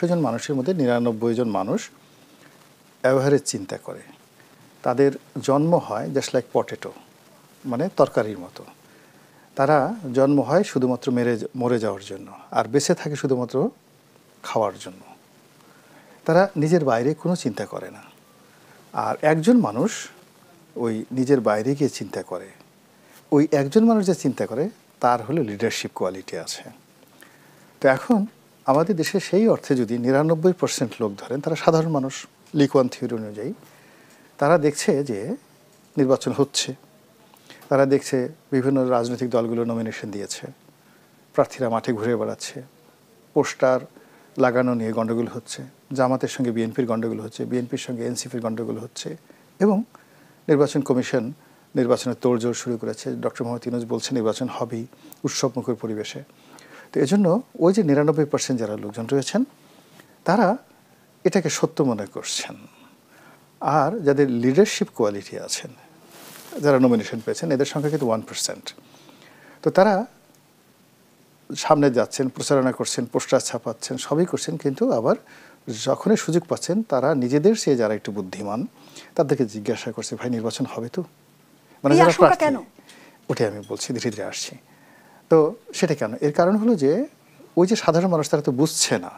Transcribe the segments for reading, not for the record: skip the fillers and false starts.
100 জন মানুষের মধ্যে 99 জন মানুষ অ্যাভারেজ চিন্তা করে। তাদের জন্ম হয় জাস্ট লাইক পটেটো, মানে তরকারির মতো। তারা জন্ম হয় শুধুমাত্র মরে যাওয়ার জন্য, আর বেঁচে থাকে শুধুমাত্র খাওয়ার জন্য। তারা নিজের বাইরে কোনো চিন্তা করে না। আর একজন মানুষ ওই নিজের বাইরে গিয়ে চিন্তা করে। ওই একজন মানুষ যে চিন্তা করে তার হলো লিডারশিপ কোয়ালিটি আছে। তো এখন আমাদের দেশে সেই অর্থে যদি 99% লোক ধরেন তারা সাধারণ মানুষ, লিক ওয়ান থিওরি অনুযায়ী, তারা দেখছে যে নির্বাচন হচ্ছে, তারা দেখছে বিভিন্ন রাজনৈতিক দলগুলো নমিনেশন দিয়েছে, প্রার্থীরা মাঠে ঘুরে বেড়াচ্ছে, পোস্টার লাগানো নিয়ে গণ্ডগোল হচ্ছে, জামাতের সঙ্গে বিএনপির গণ্ডগোল হচ্ছে, বিএনপির সঙ্গে এনসিপির গণ্ডগোল হচ্ছে, এবং নির্বাচন কমিশন নির্বাচনের তোড়জোড় শুরু করেছে। ডক্টর মোহাম্মদ ইউনূস বলছে নির্বাচন হবেই উৎসবমুখর পরিবেশে। তো এজন্য ওই যে 99% যারা লোকজন রয়েছেন তারা এটাকে সত্য মনে করছেন। আর যাদের লিডারশিপ কোয়ালিটি আছেন, যারা নমিনেশন পেয়েছেন, এদের সংখ্যা কিন্তু 1%। তো তারা সামনে যাচ্ছেন, প্রচারণা করছেন, পোস্টার ছাপাচ্ছেন, সবই করছেন, কিন্তু আবার যখনই সুযোগ পাচ্ছেন তারা নিজেদের চেয়ে যারা একটু বুদ্ধিমান তাদেরকে জিজ্ঞাসা করছে, ভাই নির্বাচন হবে তো? মানে যারা প্রার্থী, ওটাই আমি বলছি, ধীরে ধীরে আসছি। তো সেটা কেন? এর কারণ হলো যে ওই যে সাধারণ মানুষ তারা তো বুঝছে না,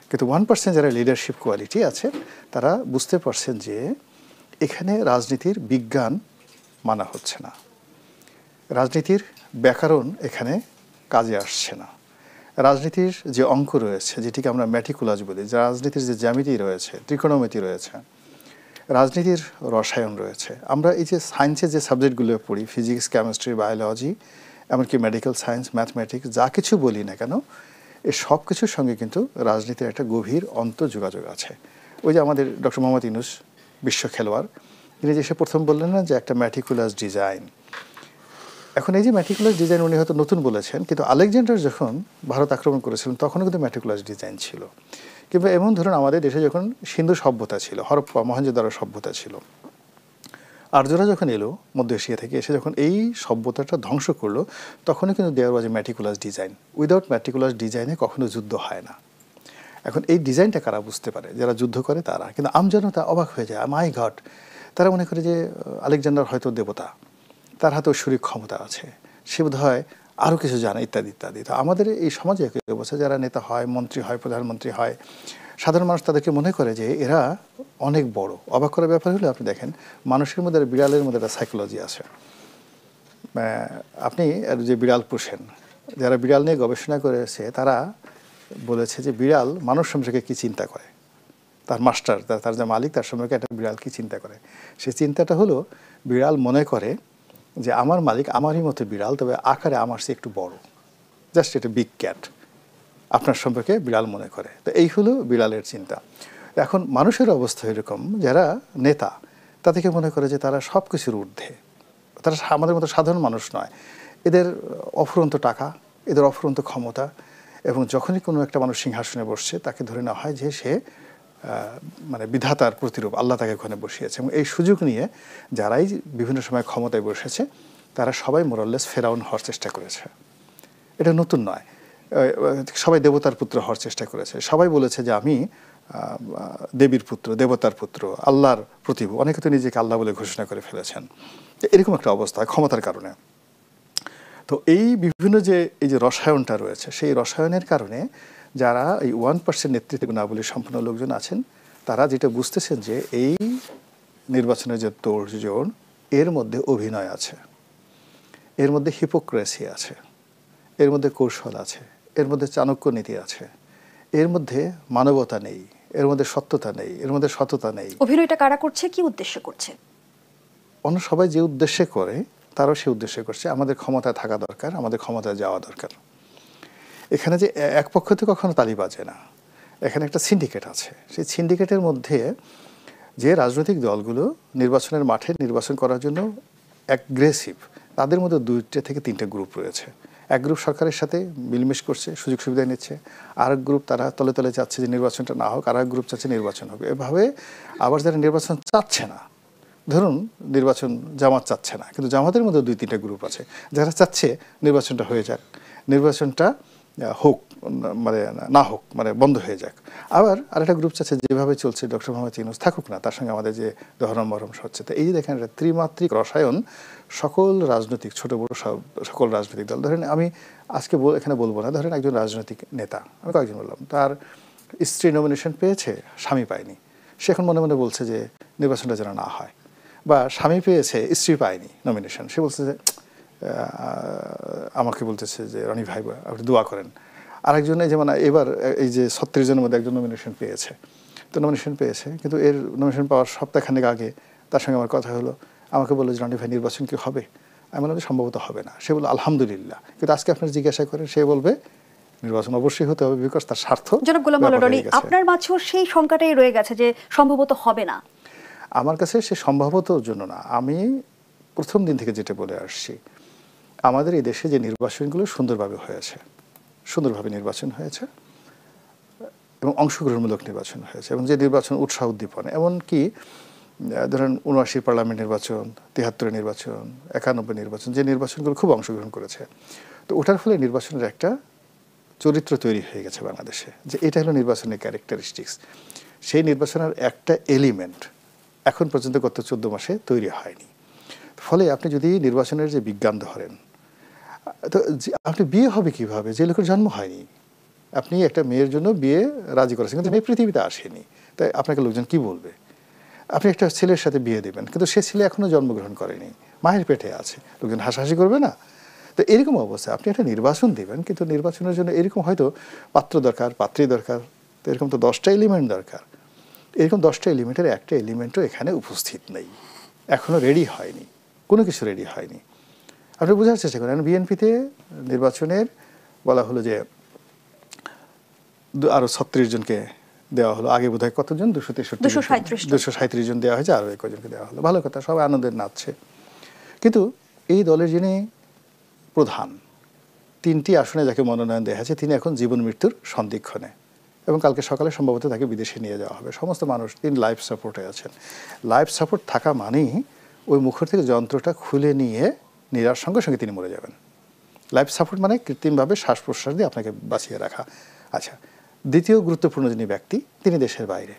কিন্তু 1% যারা লিডারশিপ কোয়ালিটি আছে তারা বুঝতে পারছেন যে এখানে রাজনীতির বিজ্ঞান মানা হচ্ছে না, রাজনীতির ব্যাকরণ এখানে কাজে আসছে না, রাজনীতির যে অঙ্ক রয়েছে যেটিকে আমরা ম্যাটিকুলাস বলি, রাজনীতির যে জ্যামিতি রয়েছে, ত্রিকোণমিতি রয়েছে, রাজনীতির রসায়ন রয়েছে। আমরা এই যে সায়েন্সের যে সাবজেক্টগুলো পড়ি, ফিজিক্স, কেমিস্ট্রি, বায়োলজি, এমনকি মেডিকেল সায়েন্স, ম্যাথমেটিক্স, যা কিছু বলি না কেন, এই সব কিছুর সঙ্গে কিন্তু রাজনীতির একটা গভীর অন্তর্যোগাযোগ আছে। ওই যে আমাদের ডক্টর মোহাম্মদ ইউনূস বিশ্ব খেলোয়াড়, তিনি যে সে প্রথম বললেন না যে একটা ম্যাটিকুলাস ডিজাইন। এখন এই যে ম্যাটিকুলাস ডিজাইন উনি হয়তো নতুন বলেছেন, কিন্তু আলেকজান্ডার যখন ভারত আক্রমণ করেছিলেন তখনও কিন্তু ম্যাটিকুলাস ডিজাইন ছিল। কিংবা এমন ধরুন আমাদের দেশে যখন সিন্ধু সভ্যতা ছিল, হরপ্পা মহেঞ্জোদারো সভ্যতা ছিল, আর্যরা যখন এলো মধ্য এশিয়া থেকে, এসে যখন এই সভ্যতাটা ধ্বংস করলো, তখনও কিন্তু দেয়ার ওয়াজ এ ম্যাটিকুলাস ডিজাইন। উইদাউট ম্যাটিকুলাস ডিজাইনে কখনো যুদ্ধ হয় না। এখন এই ডিজাইনটা কারা বুঝতে পারে? যারা যুদ্ধ করে তারা। কিন্তু আমজনতা অবাক হয়ে যায়, মাই গড, তারা মনে করে যে আলেকজান্ডার হয়তো দেবতা, তার হাতে ঐশ্বরিক ক্ষমতা আছে, সে বোধ হয় আরও কিছু জানে, ইত্যাদি ইত্যাদি। তো আমাদের এই সমাজে একই অবস্থা, যারা নেতা হয়, মন্ত্রী হয়, প্রধানমন্ত্রী হয়, সাধারণ মানুষ তাদেরকে মনে করে যে এরা অনেক বড়। অবাক করার ব্যাপার হলে আপনি দেখেন মানুষের মধ্যে, বিড়ালের মধ্যে একটা সাইকোলজি আছে। আপনি যে বিড়াল পোষেন, যারা বিড়াল নিয়ে গবেষণা করেছে তারা বলেছে যে বিড়াল মানুষ সম্পর্কে কী চিন্তা করে, তার মাস্টার, তার যে মালিক, তার সম্পর্কে একটা বিড়াল কী চিন্তা করে। সেই চিন্তাটা হলো বিড়াল মনে করে যে আমার মালিক আমারই মতো বিড়াল, তবে আকারে আমার চেয়ে একটু বড়, জাস্ট এটা বিগ ক্যাট, আপনার সম্পর্কে বিড়াল মনে করে। তো এই হলো বিড়ালের চিন্তা। এখন মানুষের অবস্থা এরকম, যারা নেতা তাদেরকে মনে করে যে তারা সব কিছুর ঊর্ধ্বে, তারা আমাদের মতো সাধারণ মানুষ নয়, এদের অফুরন্ত টাকা, এদের অফুরন্ত ক্ষমতা, এবং যখনই কোনো একটা মানুষ সিংহাসনে বসছে তাকে ধরে নেওয়া হয় যে সে মানে বিধাতার প্রতিরূপ, আল্লাহ তাকে ওখানে বসিয়েছে। এবং এই সুযোগ নিয়ে যারাই বিভিন্ন সময় ক্ষমতায় বসেছে তারা সবাই মোরাললেস ফেরাউন হওয়ার চেষ্টা করেছে। এটা নতুন নয়, সবাই দেবতার পুত্র হওয়ার চেষ্টা করেছে, সবাই বলেছে যে আমি দেবীর পুত্র, দেবতার পুত্র, আল্লাহর প্রতিভু, অনেকে তো নিজেকে আল্লাহ বলে ঘোষণা করে ফেলেছেন। এরকম একটা অবস্থা ক্ষমতার কারণে। তো এই বিভিন্ন যে এই যে রসায়নটা রয়েছে, সেই রসায়নের কারণে যারা এই 1% নেতৃত্ব গুণাবলী সম্পন্ন লোকজন আছেন তারা যেটা বুঝতেছেন যে এই নির্বাচনের যে তোড়জোড়, এর মধ্যে অভিনয় আছে, এর মধ্যে হিপোক্রেসি আছে, এর মধ্যে কৌশল আছে, এর মধ্যে চাণক্য নীতি আছে, এর মধ্যে মানবতা নেই, এর মধ্যে সত্যতা নেই, এর মধ্যে সততা নেই। অভিনয়টা কারা করছে, কি উদ্দেশ্য করছে? অন্য সবাই যে উদ্দেশ্যে করে তারাও সে উদ্দেশ্যে করছে। আমাদের ক্ষমতায় থাকা দরকার, আমাদের ক্ষমতায় যাওয়া দরকার। এখানে যে এক পক্ষ থেকে কখনো তালি বাজে না, এখানে একটা সিন্ডিকেট আছে। সেই সিন্ডিকেটের মধ্যে যে রাজনৈতিক দলগুলো নির্বাচনের মাঠে নির্বাচন করার জন্য অ্যাগ্রেসিভ, তাদের মধ্যে 2 থেকে 3টে গ্রুপ রয়েছে। এক গ্রুপ সরকারের সাথে মিলমিশ করছে, সুযোগ সুবিধা নিচ্ছে, আর এক গ্রুপ তারা তলে তলে চাচ্ছে যে নির্বাচনটা না হোক, আর এক গ্রুপ চাচ্ছে নির্বাচন হবে। এভাবে আবার যারা নির্বাচন চাচ্ছে না, ধরুন নির্বাচন জামাত চাচ্ছে না, কিন্তু জামাতের মধ্যে 2-3টে গ্রুপ আছে যারা চাচ্ছে নির্বাচনটা হয়ে যাক, নির্বাচনটা হোক, মানে না হোক, মানে বন্ধ হয়ে যাক। আবার আরেকটা গ্রুপ চাচ্ছে যেভাবে চলছে ডক্টর মোহাম্মদ ইউনূস থাকুক না, তার সঙ্গে আমাদের যে দহরম মহরম হচ্ছে। তো এই যে দেখেন একটা ত্রিমাত্রিক রসায়ন, সকল রাজনৈতিক ছোট বড় সকল রাজনৈতিক দল, ধরেন আমি আজকে এখানে বলবো না, ধরেন একজন রাজনৈতিক নেতা, আমি কয়েকজন বললাম, তার স্ত্রী নমিনেশন পেয়েছে, স্বামী পায়নি, সে এখন মনে মনে বলছে যে নির্বাচনটা যেন না হয়। বা স্বামী পেয়েছে, স্ত্রী পায়নি নমিনেশন, সে বলছে যে আমাকে বলতেছে যে রনি ভাই আপনি দোয়া করেন। আরেকজনে যেমন এবার এই যে 36 জনের মধ্যে একজন নমিনেশন পেয়েছে, তো নমিনেশন পেয়েছে, কিন্তু এর নমিনেশন পাওয়ার সপ্তাহখানেক আগে তার সঙ্গে আমার কথা হলো, আমাকে বললো যে রনি ভাই নির্বাচন কি হবে? আমি বললাম সম্ভবত হবে না। সে বললো আলহামদুলিল্লাহ। কিন্তু আজকে আপনার জিজ্ঞাসা করেন, সে বলবে নির্বাচন অবশ্যই হতে হবে, বিকজ তার স্বার্থ। জনাব গোলাম মাওলা রনি, আপনার মাঝেও সেই সংখ্যাটাই রয়ে গেছে যে সম্ভবত হবে না। আমার কাছে সে সম্ভবত জন্য না, আমি প্রথম দিন থেকে যেটা বলে আসছি, আমাদের এই দেশে যে নির্বাচনগুলো সুন্দরভাবে হয়েছে, সুন্দরভাবে নির্বাচন হয়েছে এবং অংশগ্রহণমূলক নির্বাচন হয়েছে, এবং যে নির্বাচন উৎসাহ উদ্দীপন, এমনকি ধরেন ৭৯ পার্লামেন্ট নির্বাচন, ৭৩ নির্বাচন, ৯১ নির্বাচন, যে নির্বাচনগুলো খুব অংশগ্রহণ করেছে, তো ওটার ফলে নির্বাচনের একটা চরিত্র তৈরি হয়ে গেছে বাংলাদেশে, যে এটা হলো নির্বাচনের ক্যারেক্টারিস্টিক্স। সেই নির্বাচনের একটা এলিমেন্ট এখন পর্যন্ত গত 14 মাসে তৈরি হয়নি। ফলে আপনি যদি নির্বাচনের যে বিজ্ঞান ধরেন, তো আপনি বিয়ে হবে কিভাবে যে লোকের জন্ম হয়নি? আপনি একটা মেয়ের জন্য বিয়ে রাজি করেছেন, কিন্তু মেয়ে পৃথিবীতে আসেনি, তাই আপনাকে লোকজন কি বলবে? আপনি একটা ছেলের সাথে বিয়ে দেবেন, কিন্তু সে ছেলে এখনো জন্মগ্রহণ করেনি, মায়ের পেটে আছে, লোকজন হাসাহাসি করবে না? তো এরকম অবস্থা, আপনি একটা নির্বাচন দেবেন, কিন্তু নির্বাচনের জন্য এরকম হয়তো পাত্র দরকার, পাত্রী দরকার, তো এরকম তো 10টা এলিমেন্ট দরকার। এরকম 10টা এলিমেন্টের একটা এলিমেন্টও এখানে উপস্থিত নেই, এখনো রেডি হয়নি, কোনো কিছু রেডি হয়নি। আপনি বোঝার চেষ্টা করেন, বিএনপিতে নির্বাচনের বলা হলো যে আরও 36 জনকে দেওয়া হলো, আগে বোধহয় কতজন, 237 জন দেওয়া হয়েছে, আরও কয়েকজনকে দেওয়া হলো, ভালো কথা, সবাই আনন্দের নাচছে। কিন্তু এই দলের যিনি প্রধান, 3টি আসনে যাকে মনোনয়ন দেওয়া হয়েছে, তিনি এখন জীবন মৃত্যুর সন্ধিক্ষণে, এবং কালকে সকালে সম্ভবত তাকে বিদেশে নিয়ে যাওয়া হবে। সমস্ত মানুষ, তিনি লাইফ সাপোর্টে আছেন। লাইফ সাপোর্ট থাকা মানেই ওই মুখের থেকে যন্ত্রটা খুলে নিয়ে নেওয়ার সঙ্গে সঙ্গে তিনি মরে যাবেন। লাইফ সাপোর্ট মানে কৃত্রিমভাবে শ্বাস প্রশ্বাস দিয়ে আপনাকে বাঁচিয়ে রাখা। আচ্ছা, দ্বিতীয় গুরুত্বপূর্ণ যিনি ব্যক্তি, তিনি দেশের বাইরে।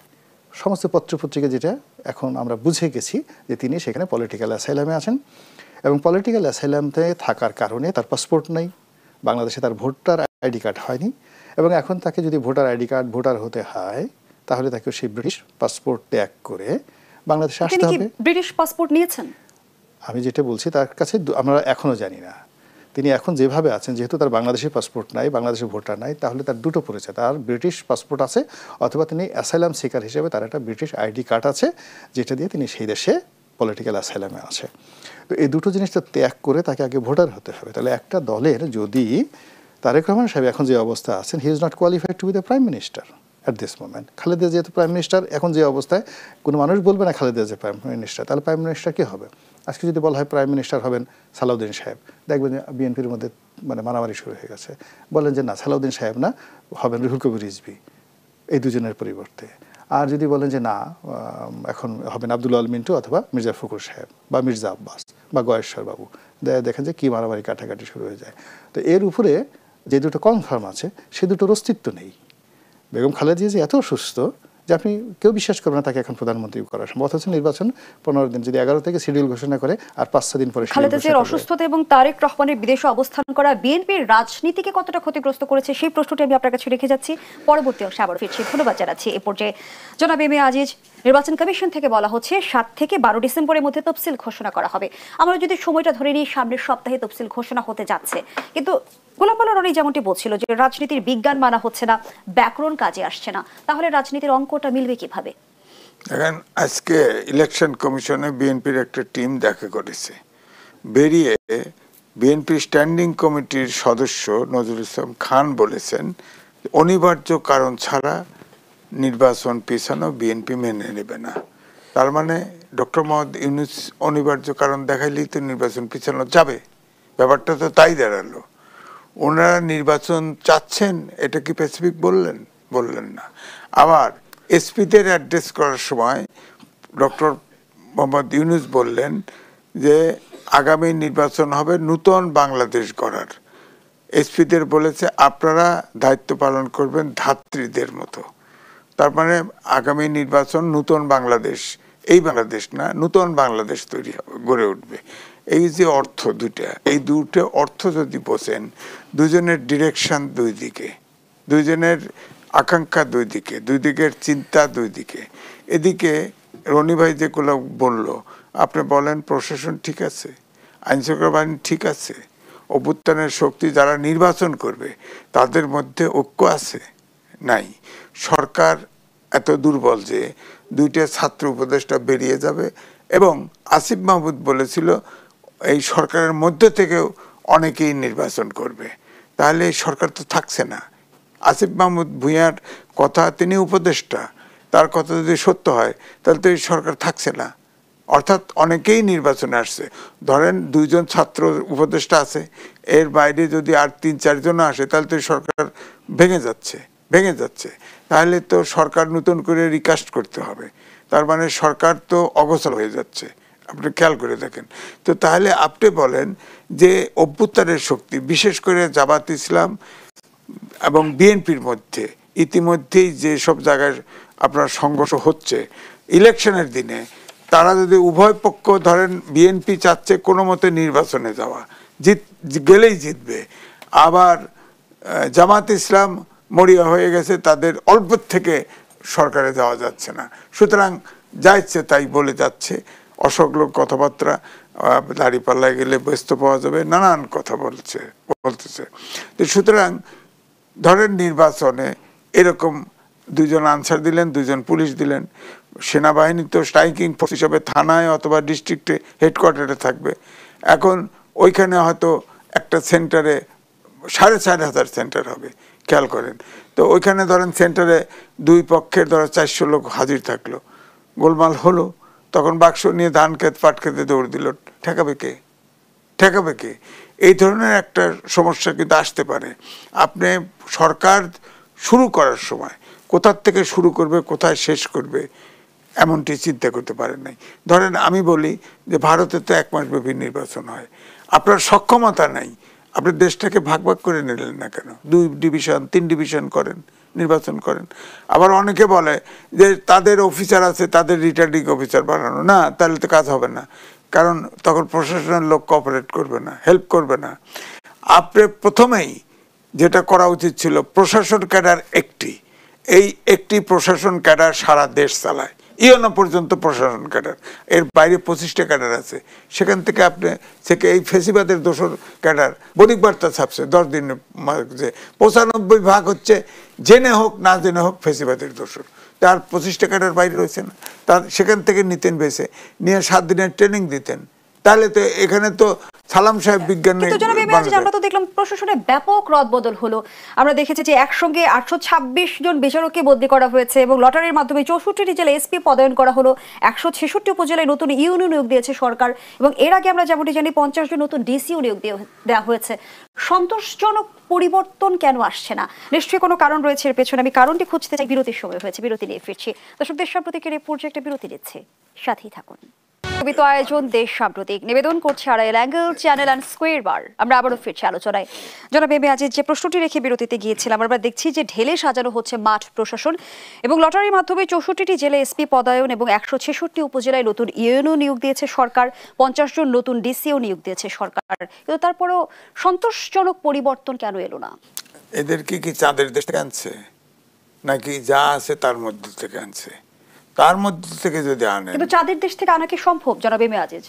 সমস্ত পত্রপত্রিকা যেটা এখন আমরা বুঝে গেছি যে তিনি সেখানে পলিটিক্যাল অ্যাসাইলামে আছেন, এবং পলিটিক্যাল অ্যাসাইলামতে থাকার কারণে তার পাসপোর্ট নেই, বাংলাদেশে তার ভোটার আইডি কার্ড হয়নি, এবং এখন তাকে যদি ভোটার আইডি কার্ড, ভোটার হতে হয়, তাহলে তাকে সেই ব্রিটিশ পাসপোর্ট ত্যাগ করে বাংলাদেশে আসতে হবে। ব্রিটিশ পাসপোর্ট নিয়েছেন? আমি যেটা বলছি তার কাছে আমরা এখনো জানি না। তিনি এখন যেভাবে আছেন, যেহেতু তার বাংলাদেশের পাসপোর্ট নাই, বাংলাদেশের ভোটার নাই, তাহলে তার দুটো পরিচয়, তার ব্রিটিশ পাসপোর্ট আছে, অথবা তিনি অ্যাসাইলাম সিকার হিসেবে তার একটা ব্রিটিশ আইডি কার্ড আছে, যেটা দিয়ে তিনি সেই দেশে পলিটিক্যাল অ্যাসাইলামে আছে। তো এই দুটো জিনিসটা ত্যাগ করে তাকে আগে ভোটার হতে হবে। তাহলে একটা দলের যদি তারেক রহমান সাহেব এখন যে অবস্থা আছেন, he is not qualified two B the prime minister at this moment. Khaleda যেহেতু প্রাইম মিনিস্টার, এখন যে অবস্থায় কোনো মানুষ বলবে না খালেদা যে প্রাইম মিনিস্টার, তাহলে প্রাইম মিনিস্টার কী হবে? আজকে যদি বলা হয় প্রাইম মিনিস্টার হবেন সালাউদ্দিন সাহেব, দেখবেন যে বিএনপির মধ্যে মানে মারামারি শুরু হয়ে গেছে। বলেন যে না, সালাউদ্দিন সাহেব না, হবেন রুহুল কবির রিজভী, এই দুজনের পরিবর্তে। আর যদি বলেন যে না, এখন হবেন আব্দুল আল মিন্টু অথবা মির্জা ফখরুল সাহেব বা মির্জা আব্বাস বা গয়েশ্বর বাবু, দেখেন যে কী মারামারি কাটাকাটি শুরু হয়ে যায়। তো এর উপরে যে দুটো কনফার্ম আছে, সে দুটোর অস্তিত্ব নেই। বেগম খালেদা জিয়া যে এত অসুস্থ যে আপনি কেউ বিশ্বাস করবে না তাকে এখন প্রধানমন্ত্রী করা সম্ভব, অথচ নির্বাচন 15 দিন, যদি 11 থেকে শিডিউল ঘোষণা করে আর 5-6 দিন পরে খালেদা জিয়ার অসুস্থতা এবং তারেক রহমানের বিদেশে অবস্থান করা বিএনপির রাজনীতিকে কতটা ক্ষতিগ্রস্ত করেছে, সেই প্রশ্নটি আমি আপনার কাছে রেখে যাচ্ছি। পরবর্তী অংশে আবার ফিরছি। ধন্যবাদ জানাচ্ছি। এ পর্যায়ে জনাব এম এ আজিজ, নির্বাচন কমিশন থেকে বলা হচ্ছে 7 থেকে 12 ডিসেম্বরের মধ্যে তফসিল ঘোষণা করা হবে। আমরা যদি সময়টা ধরে নিই, সামনের সপ্তাহে তফসিল ঘোষণা হতে যাচ্ছে, কিন্তু গোলাম মাওলা রনি যেমনটি বলছিল যে রাজনীতির বিজ্ঞান মানা হচ্ছে না, ব্যাকরণ কাজে আসছে না, তাহলে রাজনীতির অঙ্কটা মিলবে কিভাবে? দেখেন, আজকে ইলেকশন কমিশনে বিএনপির একটা টিম দেখা করেছে, বেরিয়ে বিএনপি স্ট্যান্ডিং কমিটির সদস্য নজরুল ইসলাম খান বলেছেন অনিবার্য কারণ ছাড়া নির্বাচন পেছানো বিএনপি মেনে নেবে না। তার মানে ডক্টর মোহাম্মদ ইউনূস অনিবার্য কারণ দেখাইলেই তো নির্বাচন পেছানো যাবে, ব্যাপারটা তো তাই দাঁড়ালো। ওনারা নির্বাচন চাচ্ছেন, এটা কি স্পেসিফিক বললেন না। আবার এসপিদের অ্যাড্রেস করার সময় ডক্টর মোহাম্মদ ইউনূস বললেন যে আগামী নির্বাচন হবে নূতন বাংলাদেশ গড়ার। এসপিদের বলেছে আপনারা দায়িত্ব পালন করবেন ধাত্রীদের মতো। তার মানে আগামী নির্বাচন নতুন বাংলাদেশ, এই বাংলাদেশ না, নতুন বাংলাদেশ তৈরি হবে, গড়ে উঠবে। এই যে অর্থ দুইটা, এই দুটো অর্থ যদি বোঝেন, দুজনের ডিরেকশন দুই দিকে, দুইজনের আকাঙ্ক্ষা দুই দিকে, দুই দিকের চিন্তা দুই দিকে। এদিকে রনি ভাই যেগুলো বললো, আপনি বলেন প্রশাসন ঠিক আছে, আইনশৃঙ্খলা বাহিনী ঠিক আছে, অভ্যুত্থানের শক্তি যারা নির্বাচন করবে তাদের মধ্যে ঐক্য আছে? নাই। সরকার এত দুর্বল যে দুইটা ছাত্র উপদেষ্টা বেরিয়ে যাবে, এবং আসিফ মাহমুদ বলেছিল এই সরকারের মধ্যে থেকেও অনেকেই নির্বাচন করবে। তাহলে এই সরকার তো থাকছে না। আসিফ মাহমুদ ভূঁইয়ার কথা, তিনি উপদেষ্টা, তার কথা যদি সত্য হয় তাহলে তো এই সরকার থাকছে না। অর্থাৎ অনেকেই নির্বাচনে আসছে। ধরেন 2 জন ছাত্র উপদেষ্টা আছে, এর বাইরে যদি আর 3-4 জন আসে তাহলে তো সরকার ভেঙে যাচ্ছে। তাহলে তো সরকার নতুন করে রিকাস্ট করতে হবে। তার মানে সরকার তো অগোছাল হয়ে যাচ্ছে, আপনি খেয়াল করে দেখেন। তো তাহলে আপনি বলেন যে অভ্যুত্থানের শক্তি, বিশেষ করে জামাত ইসলাম এবং বিএনপির মধ্যে ইতিমধ্যেই যে সব জায়গায় আপনার সংঘর্ষ হচ্ছে ইলেকশনের দিনে, তারা যদি উভয় পক্ষ ধরেন বিএনপি চাচ্ছে কোনো মতে নির্বাচনে যাওয়া, গেলেই জিতবে, আবার জামাত ইসলাম মরিয়া হয়ে গেছে, তাদের অল্প থেকে সরকারে যাওয়া যাচ্ছে না, সুতরাং যা ইচ্ছে তাই বলে যাচ্ছে, অসংলগ্ন কথাবার্তা, দাঁড়িপাল্লায় গেলে ব্যস্ত পাওয়া যাবে, নানান কথা বলতেছে। তো সুতরাং ধরেন নির্বাচনে এরকম 2 জন আনসার দিলেন, 2 জন পুলিশ দিলেন, সেনাবাহিনী তো স্ট্রাইকিং ফোর্স হিসাবে থানায় অথবা ডিস্ট্রিক্টে হেডকোয়ার্টারে থাকবে। এখন ওইখানে হয়তো একটা সেন্টারে 4,500 সেন্টার হবে, খেয়াল করেন। তো ওইখানে ধরেন সেন্টারে 2 পক্ষের ধরো 400 লোক হাজির থাকলো, গোলমাল হলো, তখন বাক্স নিয়ে ধান ক্ষেত পাট খেতে দৌড় দিল, ঠেকাবে কে? এই ধরনের একটা সমস্যা কিন্তু আসতে পারে। আপনি সরকার শুরু করার সময় কোথার থেকে শুরু করবে, কোথায় শেষ করবে, এমনটি চিন্তা করতে পারেন নাই। ধরেন আমি বলি যে ভারতে তো 1 মাস ব্যাপী নির্বাচন হয়, আপনার সক্ষমতা নাই, আপনি দেশটাকে ভাগ করে নিলেন না কেন? 2 ডিভিশন 3 ডিভিশন করেন, নির্বাচন করেন। আবার অনেকে বলে যে তাদের অফিসার আছে, তাদের রিটার্নিং অফিসার বানানো, না, তাহলে তো কাজ হবে না, কারণ তখন প্রশাসনের লোক কোঅপারেট করবে না, হেল্প করবে না। আপনি প্রথমেই যেটা করা উচিত ছিল, প্রশাসন ক্যাডার একটি প্রশাসন ক্যাডার সারা দেশ চালায়, ইউনো পর্যন্ত প্রশাসন ক্যাডার, এর বাইরে 25টা ক্যাডার আছে, সেখান থেকে আপনি এই ফেসিবাদের দোসর ক্যাডার বণিক বার্তা ছাপছে 10 দিনের যে 95% হচ্ছে জেনে হোক না জেনে হোক ফেসিবাদের দোসর, তার 25টা ক্যাডার বাইরে রয়েছে না, তার সেখান থেকে নিতেন বেছে নিয়ে 7 দিনের ট্রেনিং দিতেন, তাহলে তো এখানে তো সালাম সাহেব বিজ্ঞানী। আমরা তো দেখলাম প্রশাসনে ব্যাপক রদবদল হলো। আমরা দেখেছি যে একসঙ্গে 826 জন বিচারককে বদলি করা হয়েছে এবং লটারির মাধ্যমে 64টি জেলায় এসপি পদায়ন করা হলো, 166 উপজেলায় নতুন ইউনিয়ন নিয়োগ দিয়েছে সরকার, এবং এর আগে আমরা যেমনটি জানি 50 জন নতুন ডিসিও নিয়োগ দেওয়া হয়েছে। সন্তোষজনক পরিবর্তন কেন আসছে না? নিশ্চয়ই কোনো কারণ রয়েছে এর পেছনে, আমি কারণটি খুঁজতে চাই। বিরতির সময় হয়েছে, বিরতি নিয়ে ফিরছি। দর্শকদের সাম্প্রতিকের এই পর্যায়ে একটা বিরতি নিচ্ছে, সাথেই থাকুন। আয়োজন দেশ সাম্প্রতিক নিবেদন করছে Arail angle channel and square বার। আমরা আবারও ফিরছি আলোচনায়। জনাব এম এ আজিজ, যে প্রশ্নটি রেখে বিরতিতে গিয়েছিলাম, আমরা দেখছি যে ঢেলে সাজানো হচ্ছে মাঠ প্রশাসন এবং লটারির মাধ্যমে 64টি জেলায় এসপি পদায়ন এবং 166 উপজেলায় নতুন ইউএনও নিয়োগ দিয়েছে সরকার, 50 জন নতুন ডিসিও নিয়োগ দিয়েছে সরকার, কিন্তু তারপরেও সন্তোষজনক পরিবর্তন কেন এলো না? এদেরকে কি চাঁদের দেশ থেকে আনছে, নাকি যা আছে তার মধ্যে থেকে আনছে? তার মধ্যে থেকে যদি আনে, কিন্তু চাঁদের দেশ থেকে আনা কি সম্ভব জনাব এম এ আজিজ?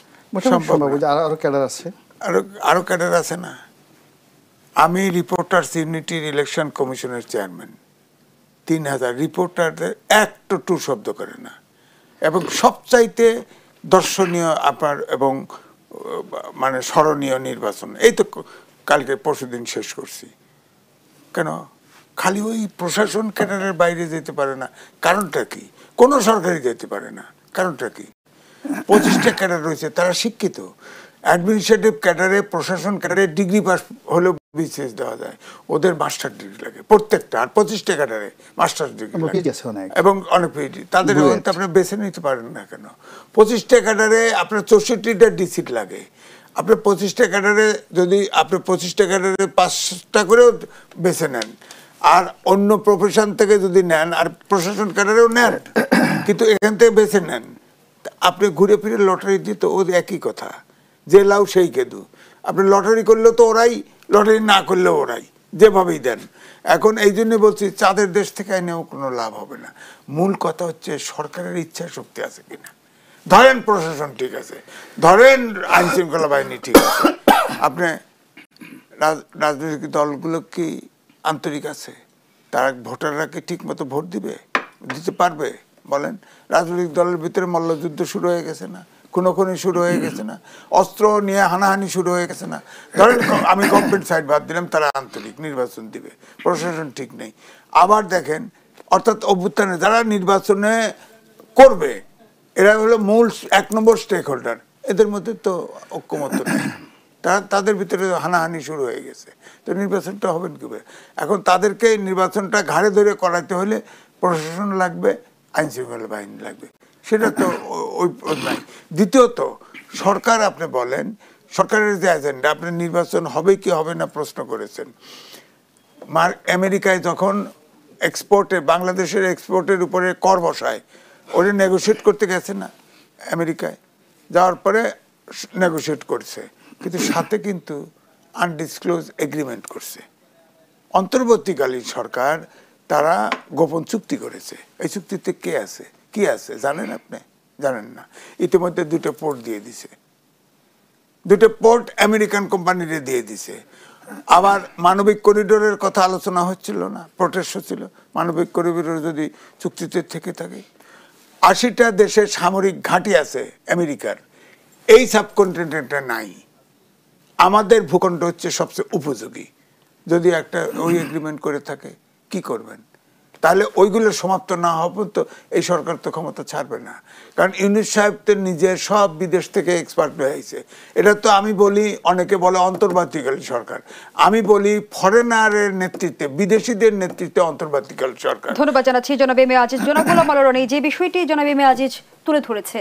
আরো ক্যাডার আছে, আরো ক্যাডার আছে না। আমি রিপোর্টার্স ইউনিটির ইলেকশন কমিশনের চেয়ারম্যান, 3000 রিপোর্টারদের একটা টু শব্দ করে না, এবং সবচাইতে দর্শনীয় আপনার এবং মানে স্মরণীয় নির্বাচন এই তো কালকে পরশুদিন শেষ করছি। কেন খালি ওই প্রশাসন ক্যাডারের বাইরে যেতে পারে না? কারণটা কি? কোনো সরকারি যেতে পারে না, কারণটা কি? 25টা ক্যাডার রয়েছে, তারা শিক্ষিত। অ্যাডমিনিস্ট্রেটিভ ক্যাডারে, প্রশাসন ক্যাডারে ডিগ্রি পাস হলেও বিসিএস দেওয়া যায়, ওদের মাস্টার ডিগ্রি লাগে প্রত্যেকটা, আর 25টা ক্যাডারে মাস্টার ডিগ্রি এবং অনেক পিএইচডি। তাদের আপনি বেছে নিতে পারেন না কেন? 25টা ক্যাডারে আপনার 64টা ডিসিট লাগে, আপনি 25টা ক্যাডারে যদি আপনি 25টা ক্যাডারে 5টা করেও বেছে নেন, আর অন্য প্রফেশন থেকে যদি নেন, আর প্রশাসন ক্যাডারেও নেন, কিন্তু এখান থেকে বেছে নেন, আপনি ঘুরে ফিরে লটারি দিতে ও একই কথা, যে লাউ সেই কেদু। আপনি লটারি করলেও তো ওরাই, লটারি না করলেও ওরাই, যেভাবেই দেন। এখন এই জন্য বলছি চাঁদের দেশ থেকে এনেও কোনো লাভ হবে না। মূল কথা হচ্ছে সরকারের ইচ্ছা শক্তি আছে কিনা। ধরেন প্রশাসন ঠিক আছে, ধরেন আইন শৃঙ্খলা বাহিনী ঠিক আছে, আপনি রাজনৈতিক দলগুলো কি আন্তরিক আছে? তারা ভোটাররা কি ঠিক মতো ভোট দিতে পারবে বলেন? রাজনৈতিক দলের ভিতরে মল্লযুদ্ধ শুরু হয়ে গেছে না, খুনোখুনি শুরু হয়ে গেছে না, অস্ত্র নিয়ে হানাহানি শুরু হয়ে গেছে না। ধরেন আমি গভর্নমেন্ট সাইড বাদ দিলাম, তারা আন্তরিক, নির্বাচন দিবে, প্রশাসন ঠিক নেই। আবার দেখেন, অর্থাৎ অভ্যুত্থানে যারা নির্বাচনে করবে এরা হলো মূল 1 নম্বর স্টেক হোল্ডার, এদের মধ্যে তো ঐক্যমত্য নেই, তাদের ভিতরে হানাহানি শুরু হয়ে গেছে। তো নির্বাচনটা হবে কিভাবে? এখন তাদেরকে নির্বাচনটা ঘাড়ে ধরে করাতে হলে প্রশাসন লাগবে, আইন শৃঙ্খলা বাহিনী লাগবে, সেটা তো ওই নাই। দ্বিতীয়ত সরকার, আপনি বলেন সরকারের যে এজেন্ডা, আপনি নির্বাচন হবে কি হবে না প্রশ্ন করেছেন। আমেরিকায় যখন বাংলাদেশের এক্সপোর্টের উপরে কর বসায়, ওরা নেগোশিয়েট করতে গেছে না আমেরিকায়, যাওয়ার পরে নেগোশিয়েট করছে, কিন্তু সাথে কিন্তু আনডিসক্লোজ এগ্রিমেন্ট করছে। অন্তর্বর্তীকালীন সরকার তারা গোপন চুক্তি করেছে। এই চুক্তিতে কি আছে জানেন? আপনি জানেন না। ইতিমধ্যে 2টা পোর্ট দিয়ে দিছে, 2টা পোর্ট আমেরিকান কোম্পানিরে দিয়ে দিছে। আবার মানবিক করিডোরের কথা আলোচনা হচ্ছিল না, প্রোটেস্ট হচ্ছিল, মানবিক করিডোর যদি চুক্তিতে থেকে থাকে। 80টা দেশের সামরিক ঘাঁটি আছে আমেরিকার, এই সাবকন্টিনেন্টে নাই। আমাদের ভূখণ্ড হচ্ছে সবচেয়ে উপযোগী। যদি একটা ওই এগ্রিমেন্ট করে থাকে, কি করবেন? তাহলে ওইগুলো সমাপ্ত না হওয়া পর্যন্ত এই সরকার তো ক্ষমতা ছাড়বে না। কারণ ইউনূস সাহেব তো নিজের সব বিদেশ থেকে এক্সপার্ট হয়ে আইছে। এটা তো আমি বলি, অনেকে বলে অন্তর্বর্তীকালীন সরকার, আমি বলি ফরেনারের নেতৃত্বে, বিদেশিদের নেতৃত্বে অন্তর্বর্তীকালীন সরকার। ধন্যবাদ জানাচ্ছি জনাব এম এ আজিজ। জনাব গোলাম আল রনি, যে বিষয়টি জনাব এম এ আজিজ তুলে ধরেছে,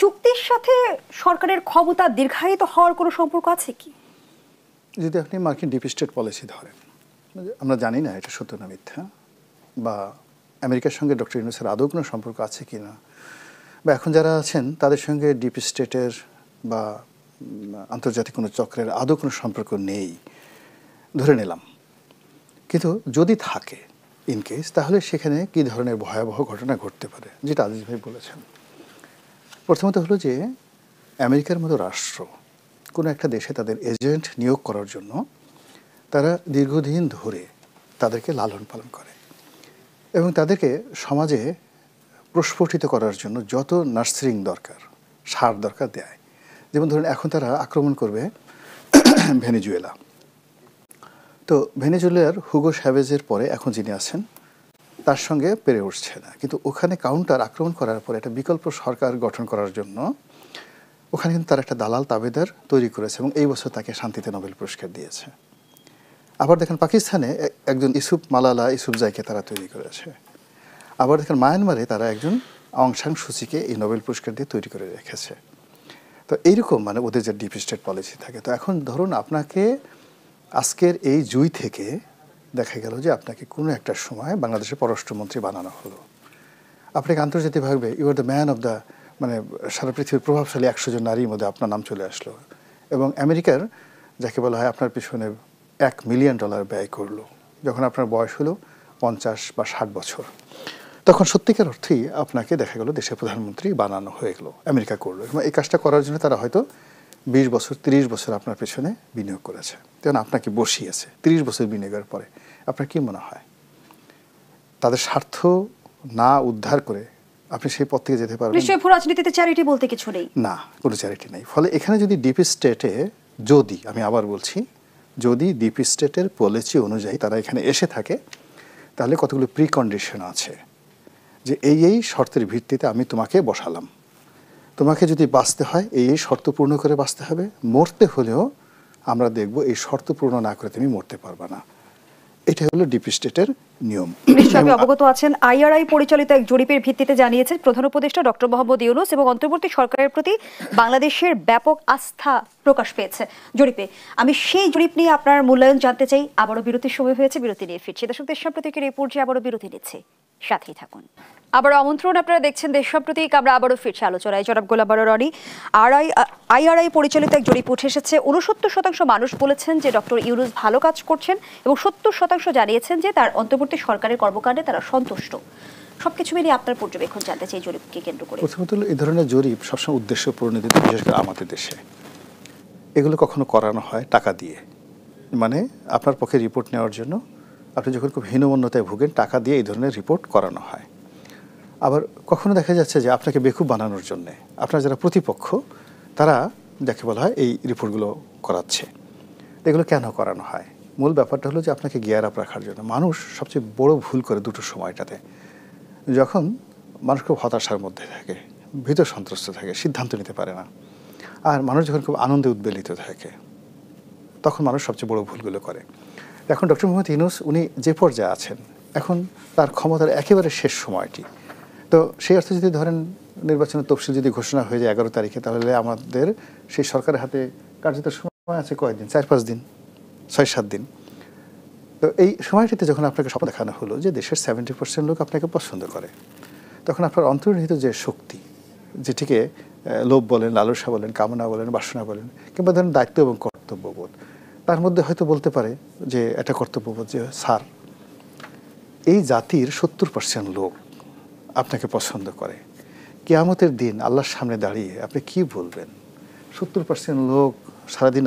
চুক্তির সাথে সরকারের ক্ষমতা দীর্ঘায়িত হওয়ার কোনো সম্পর্ক আছে কি? যদি আপনি মার্কিন ডিপ স্টেট পলিসি ধরেন, আমরা জানি না এটা সত্য না মিথ্যা, বা আমেরিকার সঙ্গে ডক্টর ইউনূসের আদৌ কোনো সম্পর্ক আছে কি না, বা এখন যারা আছেন তাদের সঙ্গে ডিপ স্টেটের বা আন্তর্জাতিক কোনো চক্রের আদৌ কোনো সম্পর্ক নেই ধরে নিলাম, কিন্তু যদি থাকে ইনকেস, তাহলে সেখানে কী ধরনের ভয়াবহ ঘটনা ঘটতে পারে, যেটা আজিজ ভাই বলেছেন। প্রথমত হলো যে আমেরিকার মতো রাষ্ট্র কোনো একটা দেশে তাদের এজেন্ট নিয়োগ করার জন্য তারা দীর্ঘদিন ধরে তাদেরকে লালন পালন করে এবং তাদেরকে সমাজে প্রস্ফুটিত করার জন্য যত নার্সারিং দরকার, সার দরকার দেয়। যেমন ধরুন এখন তারা আক্রমণ করবে ভেনেজুয়েলা, তো ভেনেজুয়েলার হুগো শ্যাভেজের পরে এখন যিনি আছেন তার সঙ্গে পেরে উঠছে না, কিন্তু ওখানে কাউন্টার আক্রমণ করার পরে একটা বিকল্প সরকার গঠন করার জন্য ওখানে কিন্তু তার একটা দালাল তাবেদার তৈরি করেছে এবং এই বছর তাকে শান্তিতে নোবেল পুরস্কার দিয়েছে। আবার দেখেন পাকিস্তানে একজন মালালা ইউসুফজাইকে তারা তৈরি করেছে। আবার দেখেন মায়ানমারে তারা একজন অং সান সুচিকে এই নোবেল পুরস্কার দিয়ে তৈরি করে রেখেছে। তো এইরকম মানে ওদের যে ডিপ স্টেট পলিসি থাকে। তো এখন ধরুন আপনাকে আজকের এই জুই থেকে দেখা গেল যে আপনাকে কোনো একটা সময় বাংলাদেশের পররাষ্ট্রমন্ত্রী বানানো হলো, আপনাকে আন্তর্জাতিকভাবে you are the man of the, মানে সারা পৃথিবীর প্রভাবশালী 100 জন নারীর মধ্যে আপনার নাম চলে আসলো এবং আমেরিকার যাকে বলা হয় আপনার পিছনে $1 মিলিয়ন ব্যয় করলো যখন আপনার বয়স হলো 50 বা 60 বছর, তখন সত্যিকার অর্থেই আপনাকে দেখা গেল দেশের প্রধানমন্ত্রী বানানো হয়ে গেলো, আমেরিকা করলো। এবং এই কাজটা করার জন্য তারা হয়তো 20 বছর 30 বছর আপনার পেছনে বিনিয়োগ করেছে, তখন আপনাকে বসিয়েছে। 30 বছর বিনিয়োগের পরে আপনার কি মনে হয় তাদের স্বার্থ না উদ্ধার করে আপনি সেই পথ থেকে যেতে পারবেন? নিশ্চয়ই রাজনীতিতে চ্যারিটি বলতে কিছু নেই, না, কোনো চ্যারিটি নেই। ফলে এখানে যদি ডিপ স্টেটে, যদি আমি আবার বলছি, যদি ডিপ স্টেটের পলিসি অনুযায়ী তারা এখানে এসে থাকে, তাহলে কতগুলো প্রিকন্ডিশন আছে যে এই শর্তের ভিত্তিতে আমি তোমাকে বসালাম, তোমাকে যদি বাঁচতে হয় এই শর্ত পূর্ণ করে বাঁচতে হবে, মরতে হলেও আমরা দেখব এই শর্ত পূর্ণ না করে তুমি মরতে পারবে না। এটা হলো ডিপ স্টেটের নিয়ম। নিশ্চয়ই আপনি অবগত আছেন, আইআরআই পরিচালিত এক জরিপের ভিত্তিতে জানিয়েছেন প্রধান উপদেষ্টা ডক্টর মোহাম্মদ ইউনূস এবং অন্তর্বর্তী সরকারের প্রতি বাংলাদেশের ব্যাপক আস্থা প্রকাশ পেয়েছে জরিপে। আমি সেই জরিপ নিয়ে আপনার মূল্যায়ন জানতে চাই। আবারও বিরতির সময় হয়েছে, বিরতি নিয়ে ফিরছি। দর্শক, দেশ সাম্প্রতিকের এই পর্যায়ে আবারও বিরতি নিচ্ছে, সাথেই থাকুন। আবারও আমন্ত্রণ, আপনারা দেখছেন দেশ সাম্প্রতিক। আমরা আবারও ফিরছি আলোচনায়। জনাব গোলাম বারো রনি, আইআরআই পরিচালিত এক জরিপ উঠে এসেছে। 69% মানুষ বলেছেন যে ডক্টর ইউনূস ভালো কাজ করছেন এবং 70% জানিয়েছেন যে তার অন্তর্বর্তী সরকারের কর্মকাণ্ডে তারা সন্তুষ্ট। সবকিছু মিলিয়ে আপনার পর্যবেক্ষণ জানতে চাই জরিপকে কেন্দ্র করে। প্রথমত এই ধরনের জরিপ সবসময় উদ্দেশ্য প্রণোদিত, বিশেষ করে আমাদের দেশে এগুলো কখনো করানো হয় টাকা দিয়ে। মানে আপনার পক্ষে রিপোর্ট নেওয়ার জন্য আপনি যখন খুব হীনমন্যতায় ভুগেন, টাকা দিয়ে এই ধরনের রিপোর্ট করানো হয়। আবার কখনো দেখা যাচ্ছে যে আপনাকে বেকুব বানানোর জন্যে আপনার যারা প্রতিপক্ষ তারা যাকে বলা হয় এই রিপোর্টগুলো করাচ্ছে। এগুলো কেন করানো হয়? মূল ব্যাপারটা হলো যে আপনাকে গিয়ার আপ রাখার জন্য। মানুষ সবচেয়ে বড় ভুল করে দুটো সময়টাতে, যখন মানুষ খুব হতাশার মধ্যে থাকে, ভীত সন্ত্রস্ত থাকে, সিদ্ধান্ত নিতে পারে না, আর মানুষ যখন খুব আনন্দে উদ্বেলিত থাকে, তখন মানুষ সবচেয়ে বড় ভুলগুলো করে। এখন ডক্টর মোহাম্মদ ইউনূস উনি যে পর্যায়ে আছেন, এখন তার ক্ষমতার একেবারে শেষ সময়টি। তো সেই অর্থে যদি ধরেন নির্বাচনের তফসিল যদি ঘোষণা হয়ে যায় 11 তারিখে, তাহলে আমাদের সেই সরকারের হাতে কার্যত সময় আছে কয়েকদিন, 4-5 দিন, 6-7 দিন। তো এই সময়টিতে যখন আপনাকে স্বপ্ন দেখানো হলো যে দেশের 70% লোক আপনাকে পছন্দ করে, তখন আপনার অন্তর্নিহিত যে শক্তি, যেটিকে লোভ বলেন, লালসা বলেন, কামনা বলেন, বাসনা বলেন, কিংবা ধরেন দায়িত্ব এবং কর্তব্যবোধ, তার মধ্যে হয়তো বলতে পারে যে এটা কর্তব্যবোধ যে স্যার এই জাতির 70% লোক আপনাকে পছন্দ করে। কিয়ামতের দিন আল্লাহর সামনে দাঁড়িয়ে আপনি কি বলবেন? 70% লোক সারাদিন